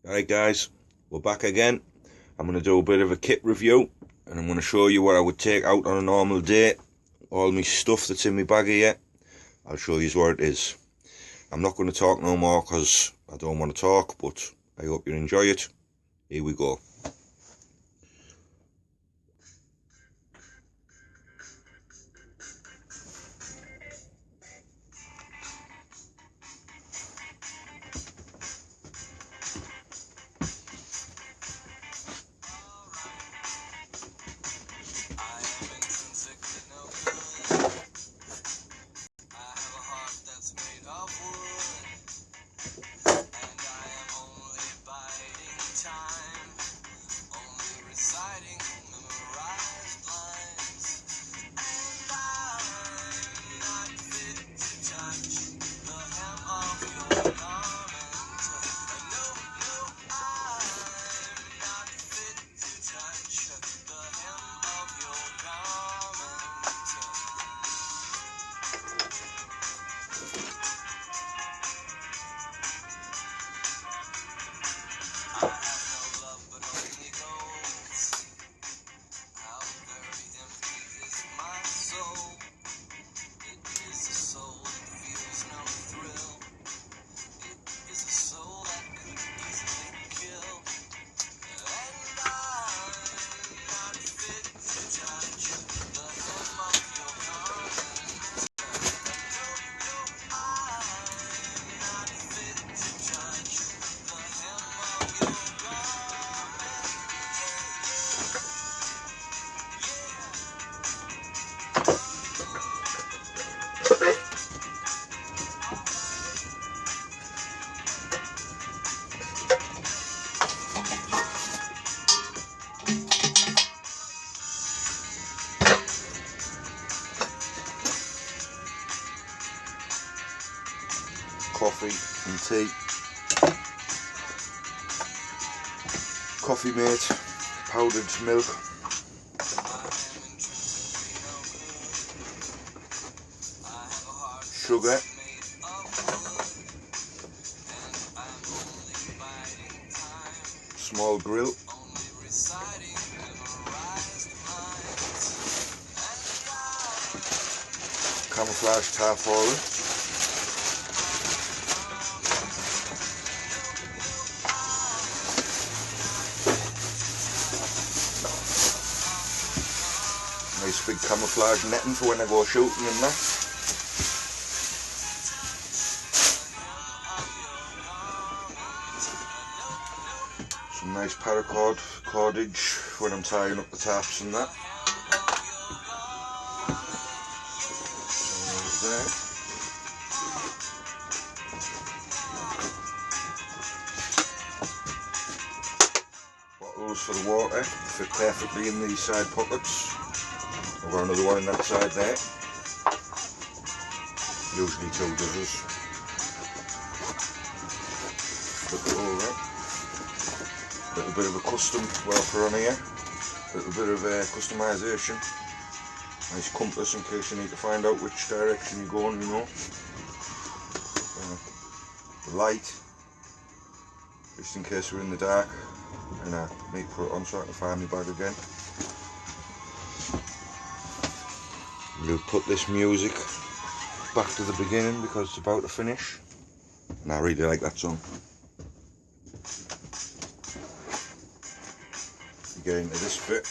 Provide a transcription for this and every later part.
Alright guys, we're back again. I'm going to do a bit of a kit review and I'm going to show you what I would take out on a normal day. All my stuff that's in my bag here, I'll show you where it is. I'm not going to talk no more because I don't want to talk, but I hope you enjoy it. Here we go. Coffee and tea. Coffee mate, powdered milk. Sugar. Small grill. Camouflage tarpaulin. Nice big camouflage netting for when I go shooting and that. Some nice paracord cordage when I'm tying up the taps and that. There. Bottles for the water, fit perfectly in these side pockets. I've got another one on that side there. Usually 2 dozens. Look at all that. Little bit of a custom welper on here. Little bit of customisation. Nice compass in case you need to find out which direction you're going, you know. The light, just in case we're in the dark and I need to put it on so I can find my bag again. We'll put this music back to the beginning because it's about to finish, and I really like that song. We get into this bit.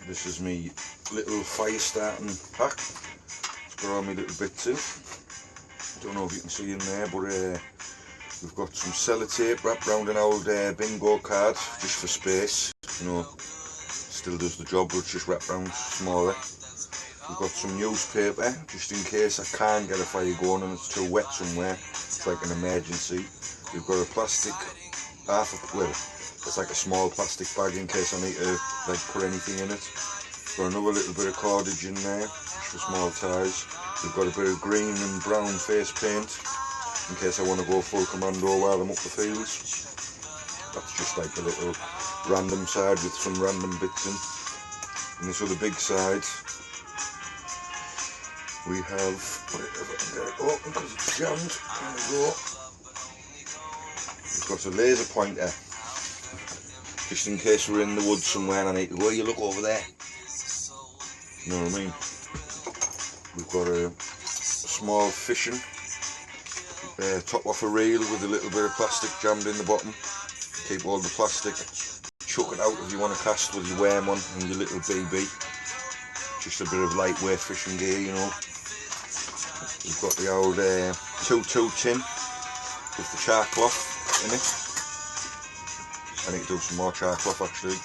This is me little fire starting pack. It's got all my little bits in. Don't know if you can see in there, but we've got some sellotape wrapped around an old bingo card just for space. You know, still does the job, but it's just wrapped around smaller. We've got some newspaper, just in case I can't get a fire going and it's too wet somewhere. It's like an emergency. We've got a plastic, it's like a small plastic bag in case I need to like put anything in it. Got another little bit of cordage in there, just for small ties. We've got a bit of green and brown face paint, in case I want to go full commando while I'm up the fields. That's just like a little random side with some random bits in. And this other big side, we have, if I can get it open because it's jammed, there we go. We've got a laser pointer just in case we're in the woods somewhere and I need to go, you look over there. You know what I mean? We've got a small fishing top off a reel with a little bit of plastic jammed in the bottom. Keep all the plastic, chuck it out if you want to cast with your worm on and your little BB. Just a bit of lightweight fishing gear, you know. We've got the old 2-2 tin with the char cloth in it. I need to do some more char cloth actually.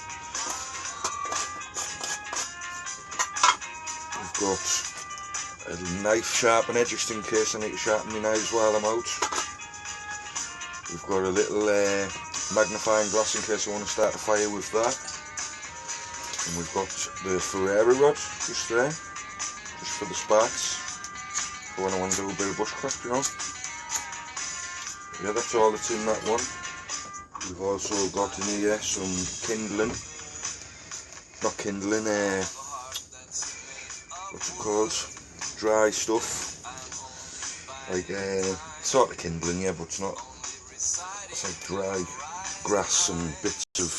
We've got a knife sharpener just in case I need to sharpen my knives while I'm out. We've got a little magnifying glass in case I want to start a fire with that. And we've got the Ferrari rod just there, just for the sparks, for when I want to do a bit of bushcraft, you know. Yeah, that's all that's in that one. We've also got in here some kindling, not kindling, what's it called, dry stuff, like sort of kindling, yeah, but it's not, it's like dry grass and bits of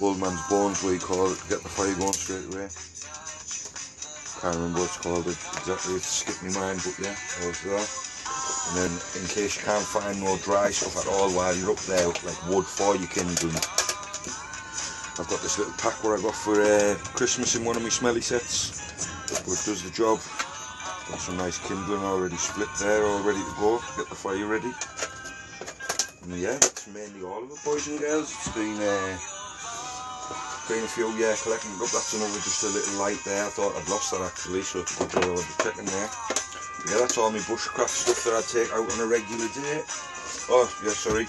old man's bones, we call it, to get the fire going straight away. Can't remember what it's called exactly, it's skipped my mind, but yeah, there's that. And then in case you can't find no dry stuff at all while you're up there, like wood for your kindling, I've got this little pack where I got for Christmas in one of my smelly sets, but it does the job. Got some nice kindling already split there, all ready to go, get the fire ready. And yeah, that's mainly all of it, boys and girls. It's been a few years collecting up. That's another, just a little light there. I thought I'd lost that actually, so it's good to have a check in there. Yeah, that's all my bushcraft stuff that I take out on a regular day. Oh yeah, sorry,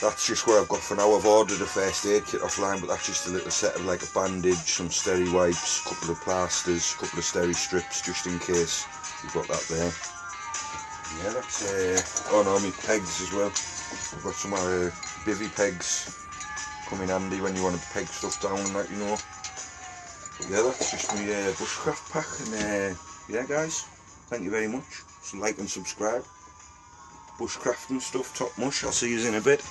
that's just what I've got for now. I've ordered a first aid kit offline, but that's just a little set of like a bandage, some steri wipes, a couple of plasters, a couple of steri strips, just in case you've got that there. Yeah, that's oh no, my pegs as well. I've got some bivvy pegs, come in handy when you want to peg stuff down and that, you know. But yeah, that's just my bushcraft pack, and yeah guys, thank you very much. So like and subscribe. Bushcrafting stuff, top mush. I'll see you in a bit.